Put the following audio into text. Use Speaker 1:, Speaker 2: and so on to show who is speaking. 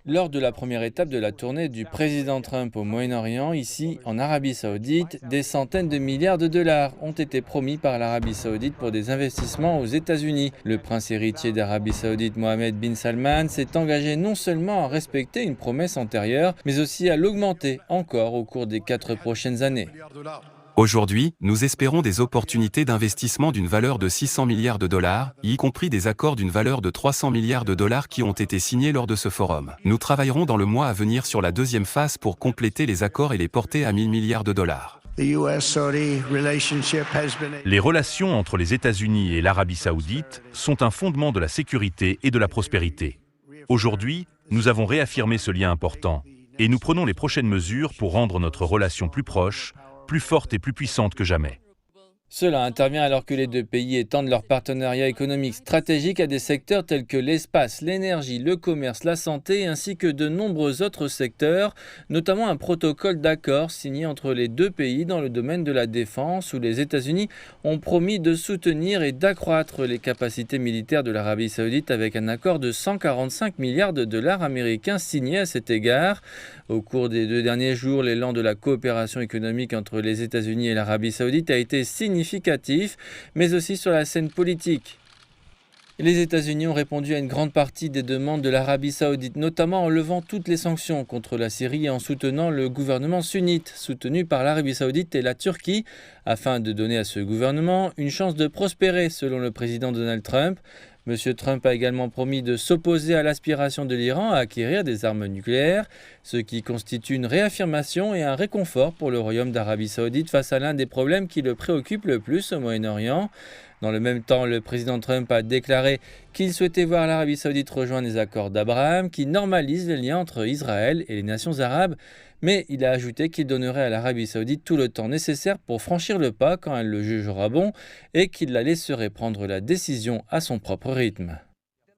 Speaker 1: Lors de la première étape de la tournée du président Trump au Moyen-Orient, ici en Arabie Saoudite, des centaines de milliards de dollars ont été promis par l'Arabie Saoudite pour des investissements aux États-Unis. Le prince héritier d'Arabie Saoudite Mohammed bin Salman s'est engagé non seulement à respecter une promesse antérieure, mais aussi à l'augmenter encore au cours des 4 prochaines années.
Speaker 2: Aujourd'hui, nous espérons des opportunités d'investissement d'une valeur de 600 milliards de dollars, y compris des accords d'une valeur de 300 milliards de dollars qui ont été signés lors de ce forum. Nous travaillerons dans le mois à venir sur la deuxième phase pour compléter les accords et les porter à 1000 milliards de dollars.
Speaker 3: Les relations entre les États-Unis et l'Arabie saoudite sont un fondement de la sécurité et de la prospérité. Aujourd'hui, nous avons réaffirmé ce lien important et nous prenons les prochaines mesures pour rendre notre relation plus proche, plus forte et plus puissante que jamais.
Speaker 1: Cela intervient alors que les deux pays étendent leur partenariat économique stratégique à des secteurs tels que l'espace, l'énergie, le commerce, la santé, ainsi que de nombreux autres secteurs, notamment un protocole d'accord signé entre les deux pays dans le domaine de la défense, où les États-Unis ont promis de soutenir et d'accroître les capacités militaires de l'Arabie Saoudite avec un accord de 145 milliards de dollars américains signé à cet égard. Au cours des 2 derniers jours, l'élan de la coopération économique entre les États-Unis et l'Arabie Saoudite a été significatif, mais aussi sur la scène politique. Les États-Unis ont répondu à une grande partie des demandes de l'Arabie Saoudite, notamment en levant toutes les sanctions contre la Syrie et en soutenant le gouvernement sunnite, soutenu par l'Arabie Saoudite et la Turquie, afin de donner à ce gouvernement une chance de prospérer, selon le président Donald Trump. M. Trump a également promis de s'opposer à l'aspiration de l'Iran à acquérir des armes nucléaires, ce qui constitue une réaffirmation et un réconfort pour le Royaume d'Arabie Saoudite face à l'un des problèmes qui le préoccupe le plus au Moyen-Orient. Dans le même temps, le président Trump a déclaré qu'il souhaitait voir l'Arabie Saoudite rejoindre les accords d'Abraham qui normalisent les liens entre Israël et les nations arabes, mais il a ajouté qu'il donnerait à l'Arabie Saoudite tout le temps nécessaire pour franchir le pas quand elle le jugera bon et qu'il la laisserait prendre la décision à son propre rythme.